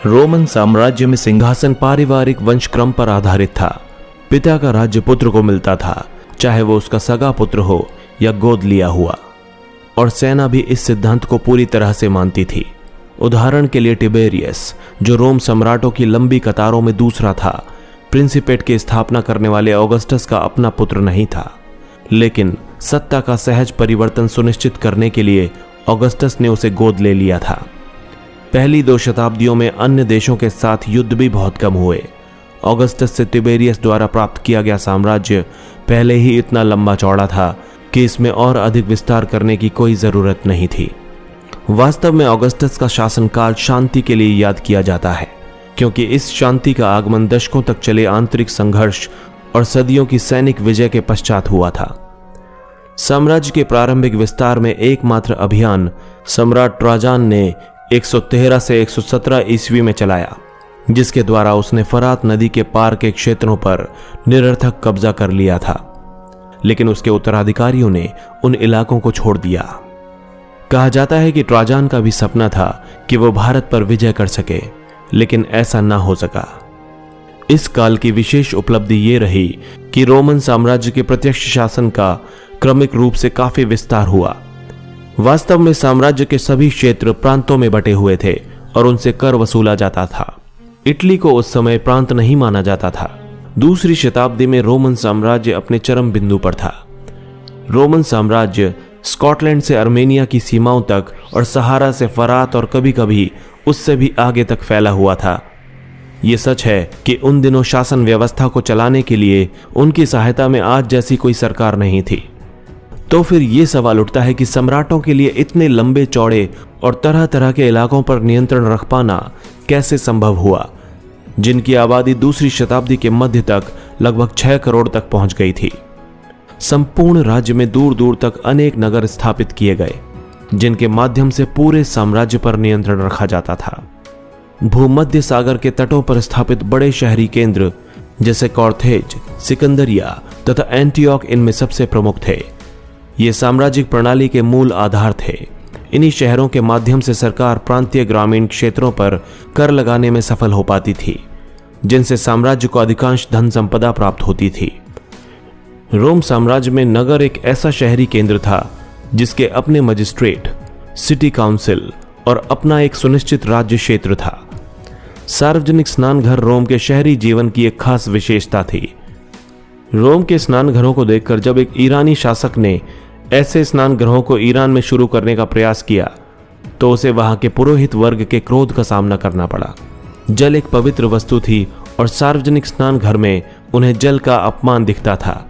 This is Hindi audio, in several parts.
रोमन साम्राज्य में सिंहासन पारिवारिक वंश क्रम पर आधारित था। पिता का राज्य पुत्र को मिलता था, चाहे वो उसका सगा पुत्र हो या गोद लिया हुआ, और सेना भी इस सिद्धांत को पूरी तरह से मानती थी। उदाहरण के लिए टिबेरियस, जो रोम सम्राटों की लंबी कतारों में दूसरा था, प्रिंसिपेट की स्थापना करने वाले ऑगस्टस का अपना पुत्र नहीं था, लेकिन सत्ता का सहज परिवर्तन सुनिश्चित करने के लिए ऑगस्टस ने उसे गोद ले लिया था। पहली 2 शताब्दियों में अन्य देशों के साथ युद्ध भी बहुत कम हुए। ऑगस्टस से तिबेरियस द्वारा प्राप्त किया गया साम्राज्य पहले ही इतना लंबा चौड़ा था कि इसमें और अधिक विस्तार करने की कोई जरूरत नहीं थी। वास्तव में ऑगस्टस का शासनकाल शांति के लिए याद किया जाता है, क्योंकि इस शांति का आगमन दशकों तक चले आंतरिक संघर्ष और सदियों की सैनिक विजय के पश्चात हुआ था। साम्राज्य के प्रारंभिक विस्तार में एकमात्र अभियान सम्राट ट्राजान ने 113 से 117 ईस्वी में चलाया, जिसके द्वारा उसने फरात नदी के पार के क्षेत्रों पर निरर्थक कब्जा कर लिया था, लेकिन उसके उत्तराधिकारियों ने उन इलाकों को छोड़ दिया। कहा जाता है कि ट्राजान का भी सपना था कि वो भारत पर विजय कर सके, लेकिन ऐसा ना हो सका। इस काल की विशेष उपलब्धि ये रही कि रोमन साम्राज्य के प्रत्यक्ष शासन का क्रमिक रूप से काफी विस्तार हुआ। वास्तव में साम्राज्य के सभी क्षेत्र प्रांतों में बटे हुए थे और उनसे कर वसूला जाता था। इटली को उस समय प्रांत नहीं माना जाता था। दूसरी शताब्दी में रोमन साम्राज्य अपने चरम बिंदु पर था। रोमन साम्राज्य स्कॉटलैंड से अर्मेनिया की सीमाओं तक और सहारा से फरात और कभी कभी उससे भी आगे तक फैला हुआ था। ये सच है कि उन दिनों शासन व्यवस्था को चलाने के लिए उनकी सहायता में आज जैसी कोई सरकार नहीं थी। तो फिर ये सवाल उठता है कि सम्राटों के लिए इतने लंबे चौड़े और तरह तरह के इलाकों पर नियंत्रण रख पाना कैसे संभव हुआ, जिनकी आबादी दूसरी शताब्दी के मध्य तक लगभग 6 करोड़ तक पहुंच गई थी। संपूर्ण राज्य में दूर दूर तक अनेक नगर स्थापित किए गए, जिनके माध्यम से पूरे साम्राज्य पर नियंत्रण रखा जाता था। भूमध्य सागर के तटों पर स्थापित बड़े शहरी केंद्र जैसे कॉर्थेज, सिकंदरिया तथा एंटियोक इनमें सबसे प्रमुख थे। ये साम्राज्यिक प्रणाली के मूल आधार थे। इन्हीं शहरों के माध्यम से सरकार प्रांतीय ग्रामीण क्षेत्रों पर कर लगाने में सफल हो पाती थी, जिनसे साम्राज्य को अधिकांश धन संपदा प्राप्त होती थी। रोम साम्राज्य में नगर एक ऐसा शहरी केंद्र था जिसके अपने मजिस्ट्रेट, सिटी काउंसिल और अपना एक सुनिश्चित राज्य क्षेत्र था। सार्वजनिक स्नानघर रोम के शहरी जीवन की एक खास विशेषता थी। रोम के स्नानघरों को देखकर जब एक ईरानी शासक ने ऐसे स्नानगृहों को ईरान में शुरू करने का प्रयास किया, तो उसे वहां के पुरोहित वर्ग के क्रोध का सामना करना पड़ा। जल एक पवित्र वस्तु थी और सार्वजनिक स्नानघर में उन्हें जल का अपमान दिखता था।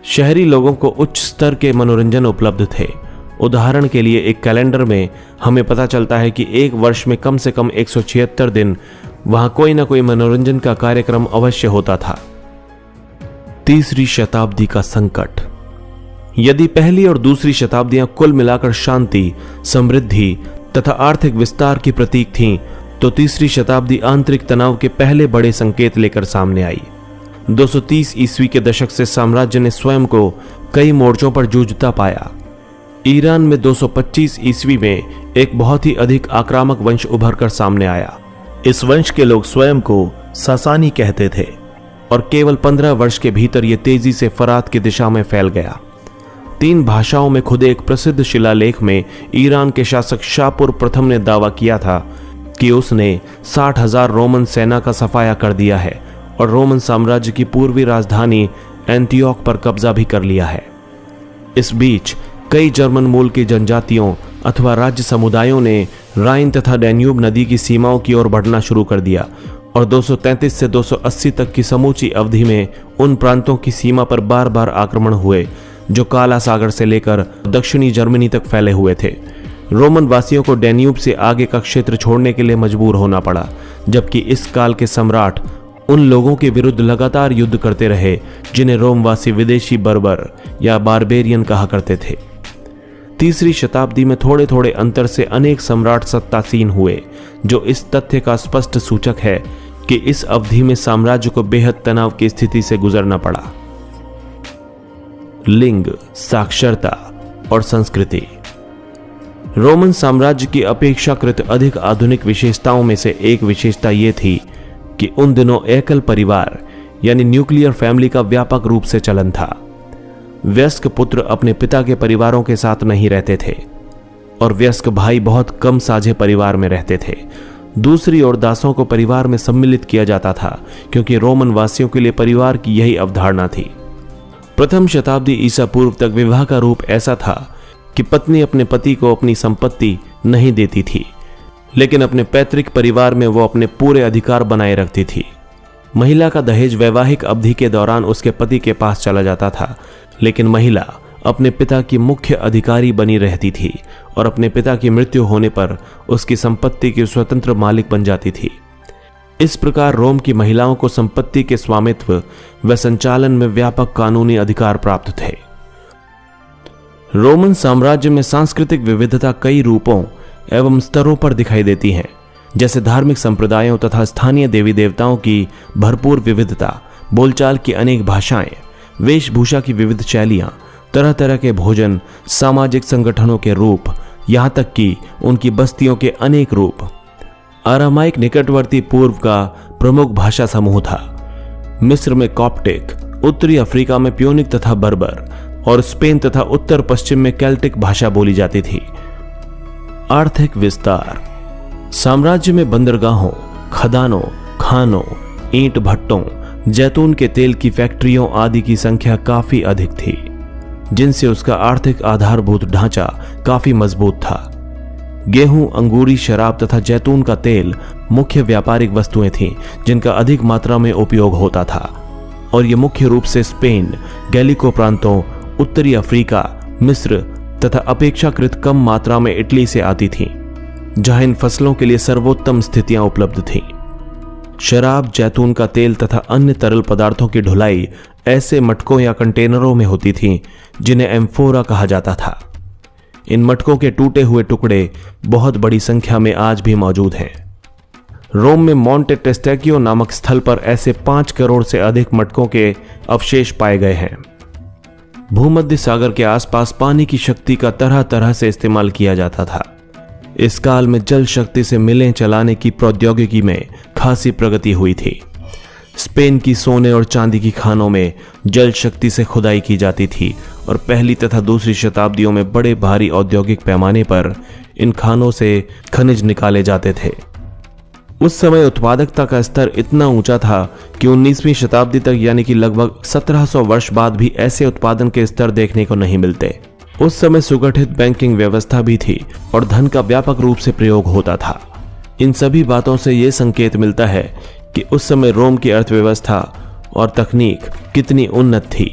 शहरी लोगों को उच्च स्तर के मनोरंजन उपलब्ध थे। उदाहरण के लिए एक कैलेंडर में हमें पता चलता है कि एक वर्ष में कम से कम 176 दिन वहां कोई ना कोई मनोरंजन का कार्यक्रम अवश्य होता था। तीसरी शताब्दी का संकट। यदि पहली और दूसरी शताब्दियां कुल मिलाकर शांति, समृद्धि तथा आर्थिक विस्तार की प्रतीक थीं, तो तीसरी शताब्दी आंतरिक तनाव के पहले बड़े संकेत लेकर सामने आई। 230 ईस्वी के दशक से साम्राज्य ने स्वयं को कई मोर्चों पर जूझता पाया। ईरान में 225 ईस्वी में एक बहुत ही अधिक आक्रामक वंश उभर कर सामने आया। इस वंश के लोग स्वयं को सासानी कहते थे और केवल 15 वर्ष के भीतर यह तेजी से फरात की दिशा में फैल गया। 3 भाषाओं में खुदे एक प्रसिद्ध शिलालेख में ईरान के शासक शाहपुर प्रथम ने दावा किया था कि उसने 60,000 रोमन सेना का सफाया कर दिया है और रोमन साम्राज्य की पूर्वी राजधानी एंटियोक पर कब्जा भी कर लिया है। इस बीच कई जर्मन मूल की जनजातियों अथवा राज्य समुदायों ने राइन तथा डैन्यूब नदी की सीमाओं की ओर बढ़ना शुरू कर दिया और 233 से 280 तक की समूची अवधि में उन प्रांतों की सीमा पर बार बार आक्रमण हुए जो काला सागर से लेकर दक्षिणी जर्मनी तक फैले हुए थे। रोमन वासियों को डैन्यूब से आगे का क्षेत्र छोड़ने के लिए मजबूर होना पड़ा, जबकि इस काल के सम्राट उन लोगों के विरुद्ध लगातार युद्ध करते रहे जिन्हें रोमवासी विदेशी बर्बर या बारबेरियन कहा करते थे। तीसरी शताब्दी में थोड़े थोड़े अंतर से अनेक सम्राट सत्तासीन हुए, जो इस तथ्य का स्पष्ट सूचक है कि इस अवधि में साम्राज्य को बेहद तनाव की स्थिति से गुजरना पड़ा। लिंग, साक्षरता और संस्कृति। रोमन साम्राज्य की अपेक्षाकृत अधिक आधुनिक विशेषताओं में से एक विशेषता यह थी कि उन दिनों एकल परिवार यानी न्यूक्लियर फैमिली का व्यापक रूप से चलन था। वयस्क पुत्र अपने पिता के परिवारों के साथ नहीं रहते थे और वयस्क भाई बहुत कम साझे परिवार में रहते थे। दूसरी ओर दासों को परिवार में सम्मिलित किया जाता था क्योंकि रोमन वासियों के लिए परिवार की यही अवधारणा थी। प्रथम शताब्दी ईसा पूर्व तक विवाह का रूप ऐसा था कि पत्नी अपने पति को अपनी संपत्ति नहीं देती थी, लेकिन अपने पैतृक परिवार में वो अपने पूरे अधिकार बनाए रखती थी। महिला का दहेज वैवाहिक अवधि के दौरान उसके पति के पास चला जाता था, लेकिन महिला अपने पिता की मुख्य अधिकारी बनी रहती थी और अपने पिता की मृत्यु होने पर उसकी संपत्ति की स्वतंत्र मालिक बन जाती थी। इस प्रकार रोम की महिलाओं को संपत्ति के स्वामित्व व संचालन में व्यापक कानूनी अधिकार प्राप्त थे। रोमन साम्राज्य में सांस्कृतिक विविधता कई रूपों एवं स्तरों पर दिखाई देती है, जैसे धार्मिक संप्रदायों तथा स्थानीय देवी देवताओं की भरपूर विविधता, बोलचाल की अनेक भाषाएं, वेशभूषा की विविध शैलियां, तरह तरह के भोजन, सामाजिक संगठनों के रूप, यहां तक कि उनकी बस्तियों के अनेक रूप। आरामाइक निकटवर्ती पूर्व का प्रमुख भाषा समूह था। मिस्र में कॉप्टिक, उत्तरी अफ्रीका में प्यूनिक तथा बर्बर और स्पेन तथा उत्तर पश्चिम में केल्टिक भाषा बोली जाती थी। आर्थिक विस्तार। साम्राज्य में बंदरगाहों, खदानों, खानों, ईंट भट्टों, जैतून के तेल की फैक्ट्रियों आदि की संख्या काफी अधिक थी, जिनसे उसका आर्थिक आधारभूत ढांचा काफी मजबूत था। गेहूं, अंगूरी शराब तथा जैतून का तेल मुख्य व्यापारिक वस्तुएं थीं जिनका अधिक मात्रा में उपयोग होता था और ये मुख्य रूप से स्पेन, गैलिको प्रांतों, उत्तरी अफ्रीका, मिस्र तथा अपेक्षाकृत कम मात्रा में इटली से आती थीं, जहां इन फसलों के लिए सर्वोत्तम स्थितियां उपलब्ध थीं। शराब, जैतून का तेल तथा अन्य तरल पदार्थों की ढुलाई ऐसे मटकों या कंटेनरों में होती थी जिन्हें एम्फोरा कहा जाता था। इन मटकों के टूटे हुए टुकड़े बहुत बड़ी संख्या में आज भी मौजूद हैं। रोम में मोंटे टेस्टेक्यो नामक स्थल पर ऐसे 5 करोड़ से अधिक मटकों के अवशेष पाए गए हैं। भूमध्य सागर के आसपास पानी की शक्ति का तरह तरह से इस्तेमाल किया जाता था। इस काल में जल शक्ति से मिलें चलाने की प्रौद्योगिकी में खासी प्रगति हुई थी। स्पेन की सोने और चांदी की खानों में जल शक्ति से खुदाई की जाती थी और पहली तथा दूसरी शताब्दियों में बड़े भारी औद्योगिक पैमाने पर इन खानों से खनिज निकाले जाते थे। उस समय उत्पादकता का स्तर इतना ऊंचा था कि 19वीं शताब्दी तक यानी कि लगभग 1700 वर्ष बाद भी ऐसे उत्पादन के स्तर देखने को नहीं मिलते। उस समय सुगठित बैंकिंग व्यवस्था भी थी और धन का व्यापक रूप से प्रयोग होता था। इन सभी बातों से यह संकेत मिलता है कि उस समय रोम की अर्थव्यवस्था और तकनीक कितनी उन्नत थी।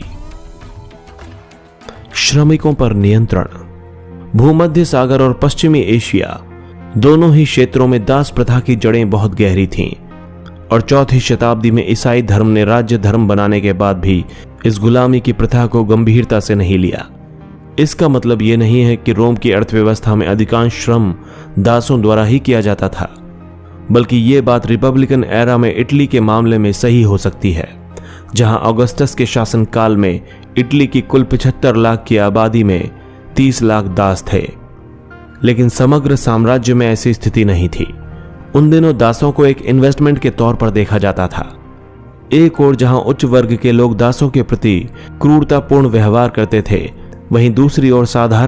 श्रमिकों पर नियंत्रण। भूमध्य सागर और पश्चिमी एशिया दोनों ही क्षेत्रों में दास प्रथा की जड़ें बहुत गहरी थीं और 4वीं शताब्दी में ईसाई धर्म ने राज्य धर्म बनाने के बाद भी इस गुलामी की प्रथा को गंभीरता से नहीं लिया। इसका मतलब यह नहीं है कि रोम की अर्थव्यवस्था में अधिकांश श्रम दासों द्वारा ही किया जाता था, बल्कि ये बात रिपब्लिकन एरा में इटली के मामले में सही हो सकती है, जहां ऑगस्टस के शासनकाल में इटली की कुल 75 लाख की आबादी में 30 लाख दास थे, लेकिन समग्र साम्राज्य में ऐसी स्थिति नहीं थी। उन दिनों दासों को एक इन्वेस्टमेंट के तौर पर देखा जाता था। एक ओर जहां उच्च वर्ग के लोग दासों के प्रति क्रूरतापूर्ण व्यवहार करते थे, वहीं दूसरी ओर साधारण